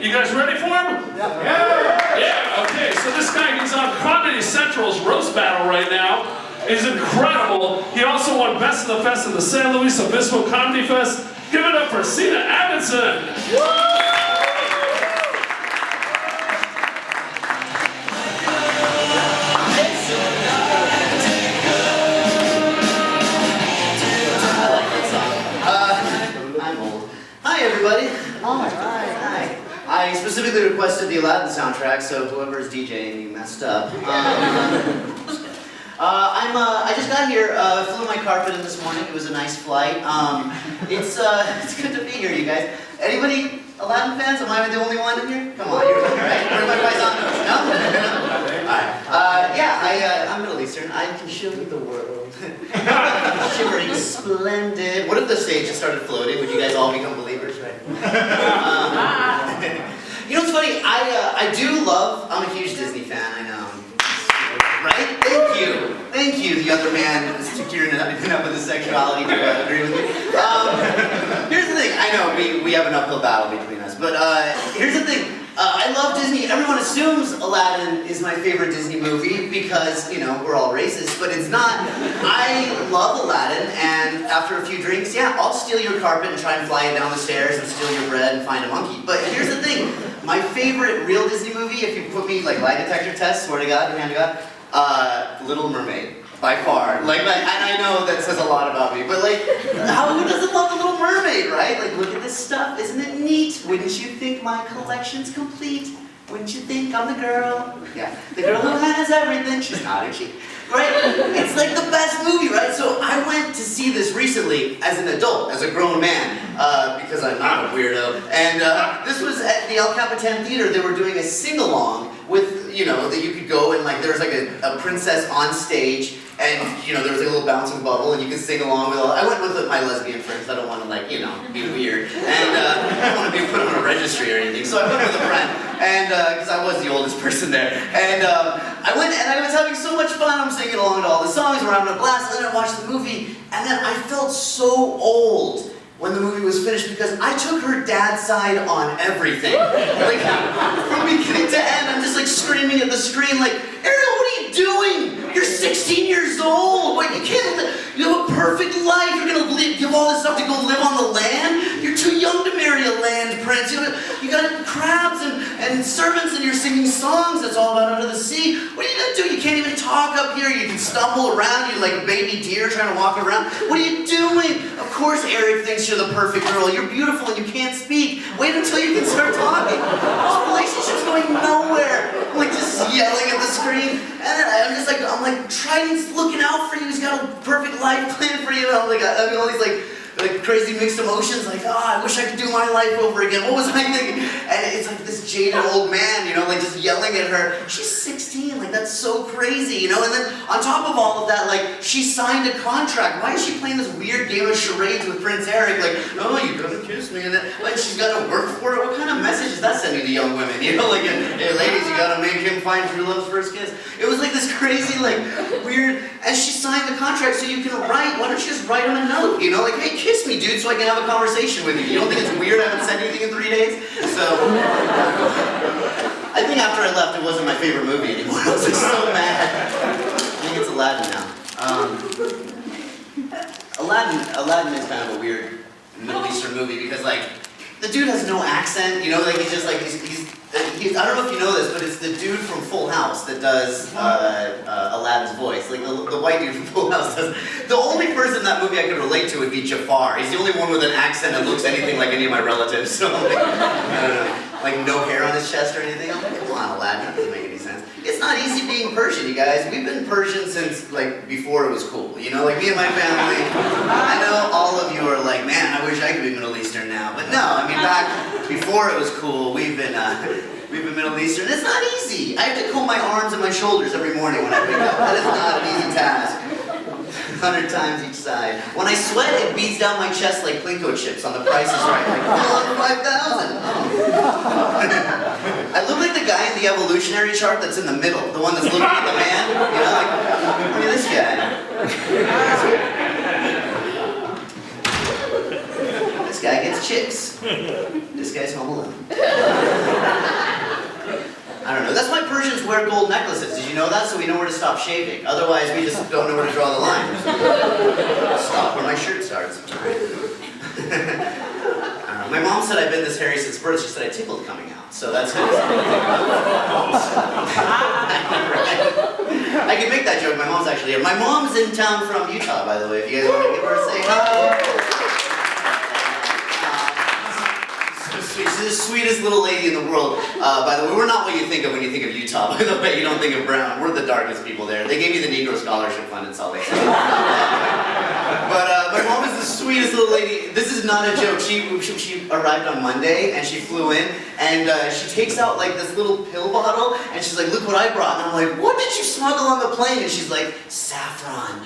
You guys ready for him? Yeah. Yeah, okay, so this guy, he's on Comedy Central's Roast Battle right now. He's incredible. He also won Best of the Fest at the San Luis Obispo Comedy Fest. Give it up for Cena Amundsen. Hi everybody. Hi. I specifically requested the Aladdin soundtrack, so whoever's DJing, you messed up. I just got here, flew my carpet in this morning. It was a nice flight. It's good to be here, you guys. Anybody Aladdin fans? Am I the only one in here? Come on, you're right. Where are my paisanos? No? Alright. I'm Middle Eastern. I can show you the world. Shimmering, splendid. What if the stage just started floating? Would you guys all become believers, right? You know what's funny? I do love, I'm a huge Disney fan, I know. Right? Thank you, the other man who's securing anything up with his sexuality. Do you agree with me? Here's the thing, I know we have an uphill battle between us, but here's the thing. I love Disney. Everyone assumes Aladdin is my favorite Disney movie because, you know, we're all racist, but it's not. I love Aladdin, and after a few drinks, yeah, I'll steal your carpet and try and fly it down the stairs and steal your bread and find a monkey. But here's the thing. My favorite real Disney movie, if you put me, like, lie detector test, swear to God, hand to God, Little Mermaid. By far. And I know that says a lot about me, but who doesn't love The Little Mermaid, right? Look at this stuff, isn't it neat? Wouldn't you think my collection's complete? Wouldn't you think I'm the girl? Yeah, the girl who has everything. She's not, is she? Right? It's like the best movie, right? So I went to see this recently as an adult, as a grown man, because I'm not a weirdo. And this was at the El Capitan Theater. They were doing a sing-along with, you know, that you could go and there was a princess on stage. And, you know, there was a little bouncing bubble, and you could sing along with all. I went with my lesbian friends. I don't want to, be weird. And I don't want to be put on a registry or anything. So I went with a friend, and, because I was the oldest person there. And I went, and I was having so much fun. I'm singing along to all the songs. We're having a blast. And then I watched the movie, and then I felt so old when the movie was finished because I took her dad's side on everything. From beginning to end, I'm just screaming at the screen Ariel, what are you doing? You're 16 years old. Wait, you have a perfect life. You're gonna give all this stuff to go live on the land? You're too young to marry a land prince. You got crabs and servants and you're singing songs that's all about under the sea. What are you gonna do? You can't even talk up here. You can stumble around. You're like a baby deer trying to walk around. What are you doing? Of course Eric thinks you're the perfect girl. You're beautiful and you can't speak. Wait until you can start talking. This relationship's going nowhere. I'm just yelling at the screen. And then I'm Trident's looking out for you. He's got a perfect life plan for you. And I'm having all these crazy mixed emotions. I wish I could do my life over again. What was I thinking? And it's this jaded old man, just yelling at her. She's 16. That's so crazy, And then on top of all of that, she signed a contract. Why is she playing this weird game of charades with Prince Eric? No, you gotta kiss me. And then, she's gotta work for it. What kind of message is that sending to young women? Hey, ladies, you gotta make him find true love's first kiss. It was this crazy, weird. And she signed the contract so you can write. Why don't you just write him a note? Hey, kiss me, dude, so I can have a conversation with you. You don't think it's weird I haven't said anything in 3 days? So, I think after I left, it wasn't my favorite movie anymore. I was so mad. I think it's Aladdin now. Aladdin is kind of a weird Middle Eastern movie because, the dude has no accent, he's just I don't know if you know this, but it's the dude from Full House that does Aladdin's voice. The white dude from Full House does. The only person in that movie I could relate to would be Jafar. He's the only one with an accent that looks anything like any of my relatives. So I don't know. No hair on his chest or anything. I'm come on, Aladdin, that doesn't make any sense. It's not easy being Persian, you guys. We've been Persian since before it was cool. Me and my family. I know all of you are man, I wish I could be Middle Eastern now. But no, back before it was cool, we've been Middle Eastern. It's not easy. I have to comb my arms and my shoulders every morning when I wake up. That is not an easy task. 100 times each side. When I sweat, it beats down my chest like Plinko chips on The Price is Right. Under 5,000. I look like the guy in the evolutionary chart that's in the middle, the one that's looking at the man. Look at this guy. This guy gets chicks. This guy's home alone. wear gold necklaces. Did you know that? So we know where to stop shaving. Otherwise, we just don't know where to draw the line. Stop where my shirt starts. My mom said I've been this hairy since birth. She said I tickled coming out. So that's good. I can make that joke. My mom's actually here. My mom's in town from Utah, by the way. If you guys want to give her a say hi. She's the sweetest little lady in the world. By the way, we're not what you think of when you think of Utah. By the way, you don't think of Brown. We're the darkest people there. They gave me the Negro Scholarship Fund in Salt Lake City. But my mom is the sweetest little lady. This is not a joke. She arrived on Monday and she flew in and she takes out like this little pill bottle and she's like, look what I brought. And I'm like, what did you smuggle on the plane? And she's like, saffron.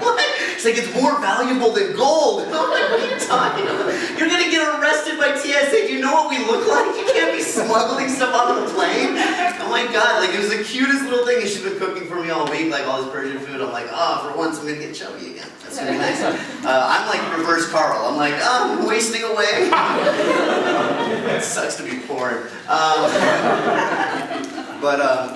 What? She's like, it's more valuable than gold. And I'm like, what are you talking about? You're gonna get arrested by TSA. Do you know what we look like? You can't be smuggling stuff onto the plane. Oh my God, like it was the cutest little thing and she's been cooking for me all week, like all this Persian food. I'm like, oh, for once I'm gonna get chubby again. That's gonna be nice. I'm like reverse Carl. I'm like, oh, I'm wasting away. It sucks to be poor.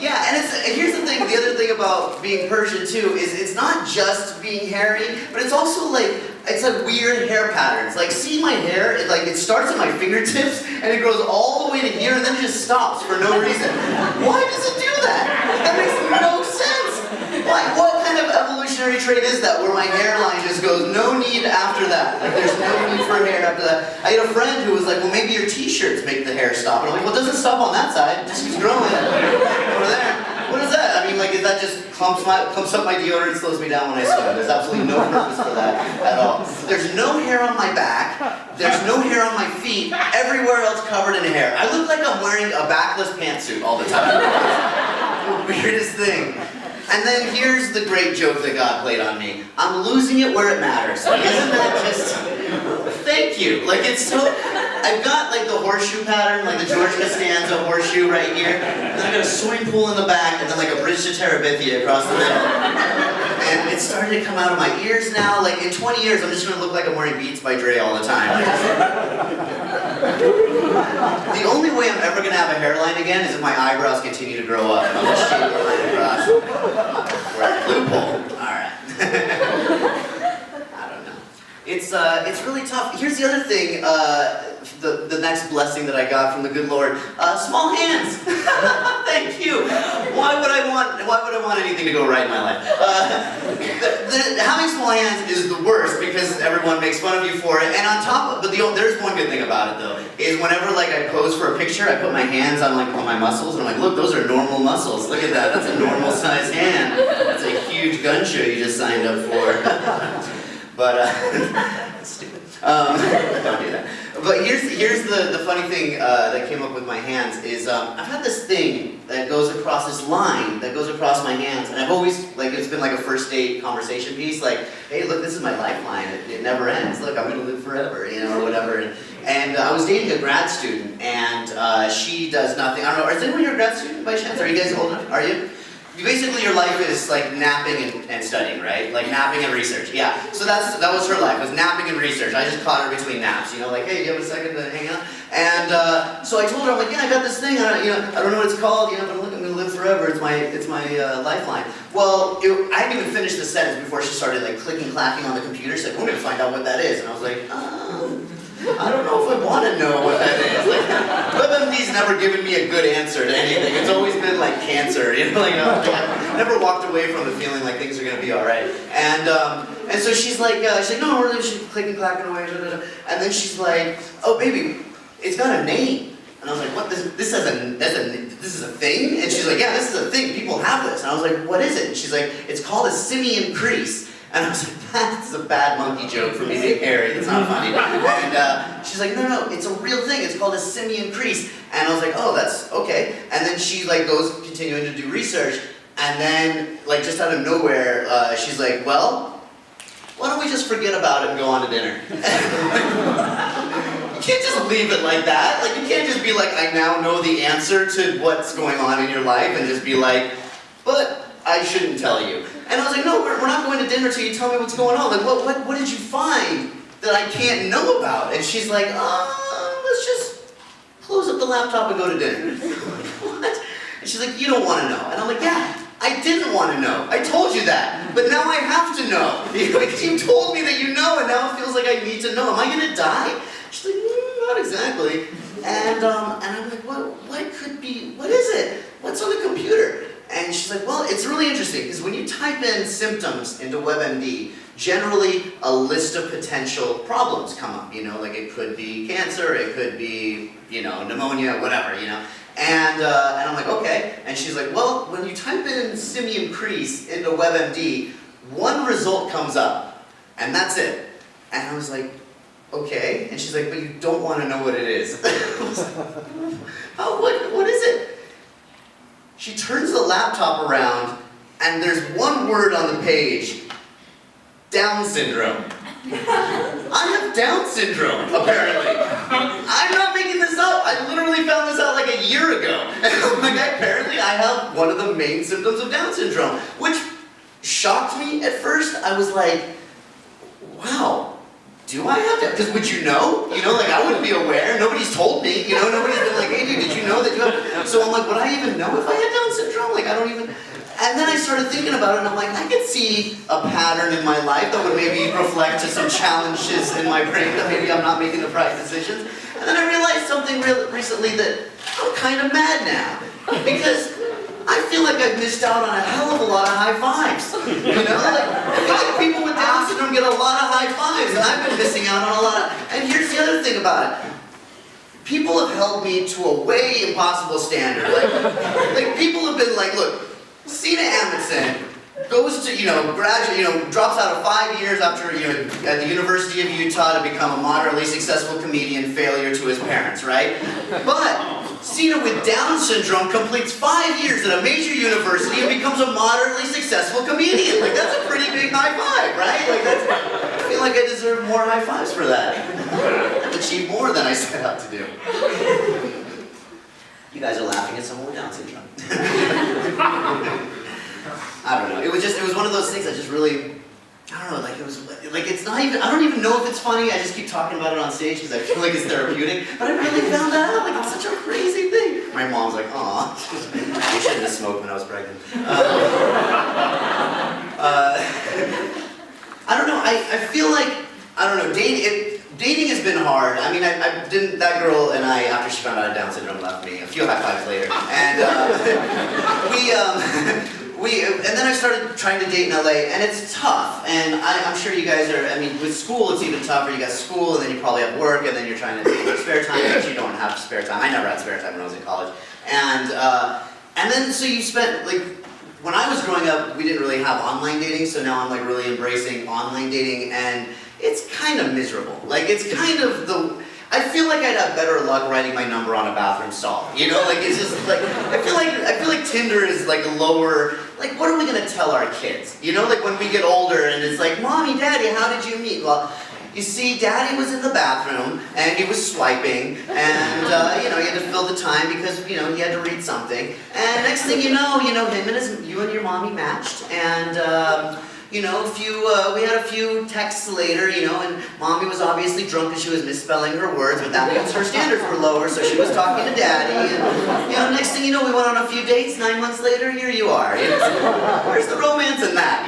Yeah, and here's the thing, the other thing about being Persian too, is it's not just being hairy, but it's also like, it's like weird hair patterns. Like, see my hair, it starts at my fingertips, and it goes all the way to here, and then it just stops for no reason. Why does it do that? That makes no sense. Like, what kind of evolutionary trait is that, where my hairline just goes, no need after that? Like, there's no need for hair after that. I had a friend who was like, well, maybe your t-shirts make the hair stop. And I'm like, well, it doesn't stop on that side, it just keeps growing over there. What is that? I mean, like, is that just clumps up my deodorant, slows me down when I swim? There's absolutely no purpose for that at all. There's no hair on my back, there's no hair on my feet, everywhere else covered in hair. I look like I'm wearing a backless pantsuit all the time. The weirdest thing. And then here's the great joke that God played on me. I'm losing it where it matters. Like, isn't that just, thank you. Like, it's so, I've got like the horseshoe pattern, like the George Costanza horseshoe right here. And then I got a swimming pool in the back, and then like a bridge to Terabithia across the middle. And it's starting to come out of my ears now. Like, in 20 years, I'm just gonna look like I'm wearing Beats by Dre all the time. The only way I'm ever gonna have a hairline again is if my eyebrows continue to grow up. I'm just shaving my eyebrows. We're at the loophole. Alright. I don't know. It's really tough. Here's the other thing, the next blessing that I got from the good Lord. Small hands. Thank you. Why would I want anything to go right in my life? Having small hands is the worst because everyone makes fun of you for it. And on top of, there's one good thing about it though, is whenever like I pose for a picture, I put my hands on my muscles and I'm like, look, those are normal muscles. Look at that. That's a normal sized hand. That's a huge gun show you just signed up for. But that's stupid. Don't do that. But here's the funny thing that came up with my hands is I've had this thing that goes across this line that goes across my hands, and I've always like it's been like a first date conversation piece. Like, hey, look, this is my lifeline. It never ends. Look, I'm gonna live forever, you know, or whatever. And I was dating a grad student, and she does nothing. I don't know. Is anyone here a grad student by chance? Are you guys old enough? Are you? Basically, your life is like napping and studying, right? Like napping and research. Yeah. So that was her life, was napping and research. I just caught her between naps, you know, like, hey, do you have a second to hang out? And so I told her, I'm like, yeah, I got this thing. I don't know what it's called, you know, but look, I'm gonna live forever. It's my lifeline. Well, I hadn't even finished the sentence before she started like clicking, clacking on the computer. She's like, we're gonna find out what that is. And I was like, I don't know if I want to know what that is. Like, WebMD's never given me a good answer to anything. It's always been like cancer, you know. Like, I've never walked away from the feeling like things are gonna be all right. And so she's like, no, we're really she's clicking, clacking away, and then she's like, oh baby, it's got a name. And I was like, what? This is a thing? And she's like, yeah, this is a thing. People have this. And I was like, what is it? And she's like, it's called a simian crease. And I was like, that's a bad monkey joke for me being hairy. That's not funny. And she's like, no, it's a real thing. It's called a simian crease. And I was like, oh, that's okay. And then she like goes continuing to do research. And then like just out of nowhere, she's like, well, why don't we just forget about it and go on to dinner? You can't just leave it like that. Like you can't just be like, I now know the answer to what's going on in your life and just be like, but I shouldn't tell you. And I was like, no, we're not going to dinner till you tell me what's going on. Like, what did you find that I can't know about? And she's like, let's just close up the laptop and go to dinner. What? And she's like, you don't want to know. And I'm like, yeah, I didn't want to know. I told you that. But now I have to know. Because you told me that you know, and now it feels like I need to know. Am I going to die? She's like, not exactly. And I'm like, what could be, what is it? What's on the computer? And she's like, well, it's really interesting, because when you type in symptoms into WebMD, generally a list of potential problems come up, like it could be cancer, it could be, pneumonia, whatever, And I'm like, okay. And she's like, well, when you type in simian crease into WebMD, one result comes up, and that's it. And I was like, okay. And she's like, but you don't want to know what it is. I was like, oh, what is it? She turns the laptop around, and there's one word on the page, Down syndrome. I have Down syndrome, apparently. I'm not making this up. I literally found this out like a year ago. And I'm like, apparently I have one of the main symptoms of Down syndrome, which shocked me at first. I was like, wow, do I have that? Because would you know? I wouldn't be aware. Nobody's told me. Nobody's been like, hey, dude, did you know that you have... So I'm like, would I even know if I had Down syndrome? I don't even... And then I started thinking about it, and I'm like, I could see a pattern in my life that would maybe reflect to some challenges in my brain that maybe I'm not making the right decisions. And then I realized something recently that I'm kind of mad now. Because I feel like I've missed out on a hell of a lot of high fives. I feel like people with Down syndrome get a lot of high fives, and I've been missing out on a lot of... And here's the other thing about it. People have held me to a way impossible standard. Like people have been like, look, Sina Amundsen goes to, drops out of 5 years after, at the University of Utah to become a moderately successful comedian, failure to his parents, right? But Sina with Down syndrome completes 5 years at a major university and becomes a moderately successful comedian. Like, that's a pretty big high five, right? I feel like I deserve more high fives for that. I've achieved more than I set out to do. You guys are laughing at someone with Down syndrome. I don't know. It was one of those things I just really, I don't know, it's not even, I don't even know if it's funny. I just keep talking about it on stage because I feel like it's therapeutic. But I really found out, it's such a crazy thing. My mom's like, aw, I shouldn't have smoked when I was pregnant. I don't know, I feel like, I don't know, dating has been hard. I mean, that girl and I, after she found out I had Down syndrome, left me a few high fives later. And and then I started trying to date in LA, and it's tough. And I'm sure you guys are, with school it's even tougher. You got school, and then you probably have work, and then you're trying to date in your spare time, but you don't have spare time. I never had spare time when I was in college. And then, so you spent, when I was growing up, we didn't really have online dating, so now I'm really embracing online dating, and it's kind of miserable. It's kind of I feel like I'd have better luck writing my number on a bathroom stall. It's just I feel like Tinder is lower. What are we gonna tell our kids? When we get older and it's like, Mommy, Daddy, how did you meet? Well, you see, Daddy was in the bathroom and he was swiping, and he had to fill the time because he had to read something. And next thing you know, you and your mommy matched, and we had a few texts later, and Mommy was obviously drunk because she was misspelling her words, but that means her standards were lower, so she was talking to Daddy, and, next thing you know, we went on a few dates, 9 months later, here you are. Where's the romance in that?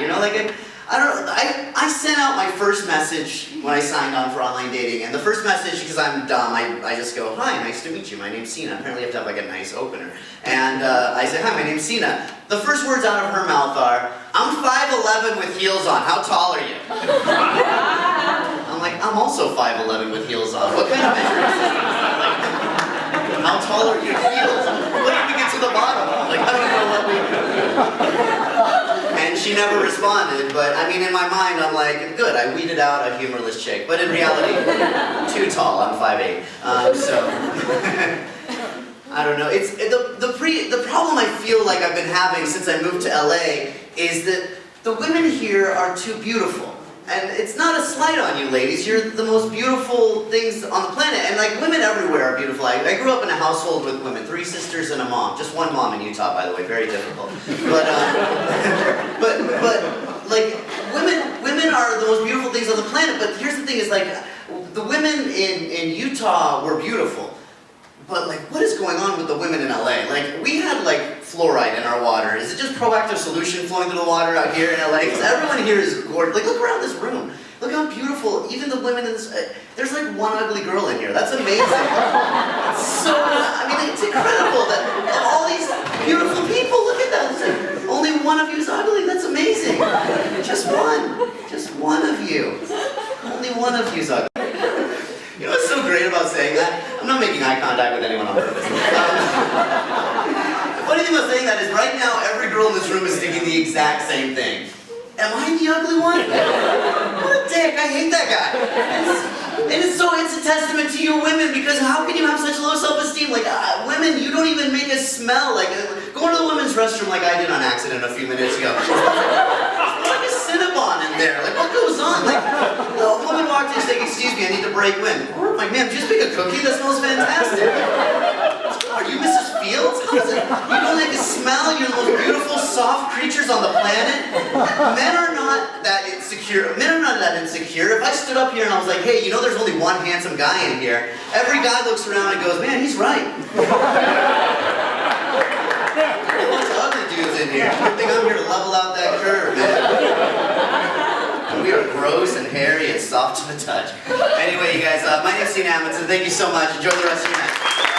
I don't know, I sent out my first message when I signed on for online dating, and the first message, because I'm dumb, I just go, hi, nice to meet you, my name's Sina. Apparently you have to have a nice opener. And I said, hi, my name's Sina. The first words out of her mouth are, I'm 5'11" with heels on, how tall are you? I'm like, I'm also 5'11" with heels on. What kind of measuring system is that? How tall are your heels? What did we get to the bottom? I don't know what we... And she never responded, but in my mind, I'm like, good, I weeded out a humorless chick. But in reality, too tall, I'm 5'8". I don't know. It's the problem I feel like I've been having since I moved to LA is that the women here are too beautiful. And it's not a slight on you ladies, you're the most beautiful things on the planet, and women everywhere are beautiful. I grew up in a household with women, 3 sisters and a mom. Just one mom in Utah, by the way, very difficult. But women are the most beautiful things on the planet, but here's the thing is the women in Utah were beautiful. but like, what is going on with the women in LA? Like, we had like fluoride in our water. Is it just Proactive Solution flowing through the water out here in LA? Because everyone here is gorgeous. Like, look around this room. Look how beautiful, even the women in this, there's like one ugly girl in here. That's amazing. So, I mean, it's incredible that of all these beautiful people, look at that. It's like, only one of you is ugly. That's amazing. Just one of you. Only one of you is ugly. You know what's so great about saying that? I'm not making eye contact with anyone on purpose. The funny thing about saying that is right now, every girl in this room is thinking the exact same thing. Am I the ugly one? What a dick, I hate that guy. It's a testament to you women, because how can you have such low self-esteem? Like, women, you don't even make us smell. Like, going to the women's restroom like I did on accident a few minutes ago. There's like a Cinnabon in there. Like, what goes on? Like, a woman walked in and said, excuse me, I need to break wind. I'm like, ma'am, just make a cookie? That smells fantastic. Are you Mrs. Fields? How does it? You don't make a smell? You're the most beautiful, soft creatures on the planet? Men are not that insecure. Men are not that insecure. If I stood up here and I was like, hey, you know there's only one handsome guy in here, every guy looks around and goes, man, he's right. A bunch of ugly dudes in here. I think I'm here to level out that curve, man. We are gross and hairy and soft to the touch. Anyway, you guys, my name's Dean Amundsen. Thank you so much. Enjoy the rest of your night.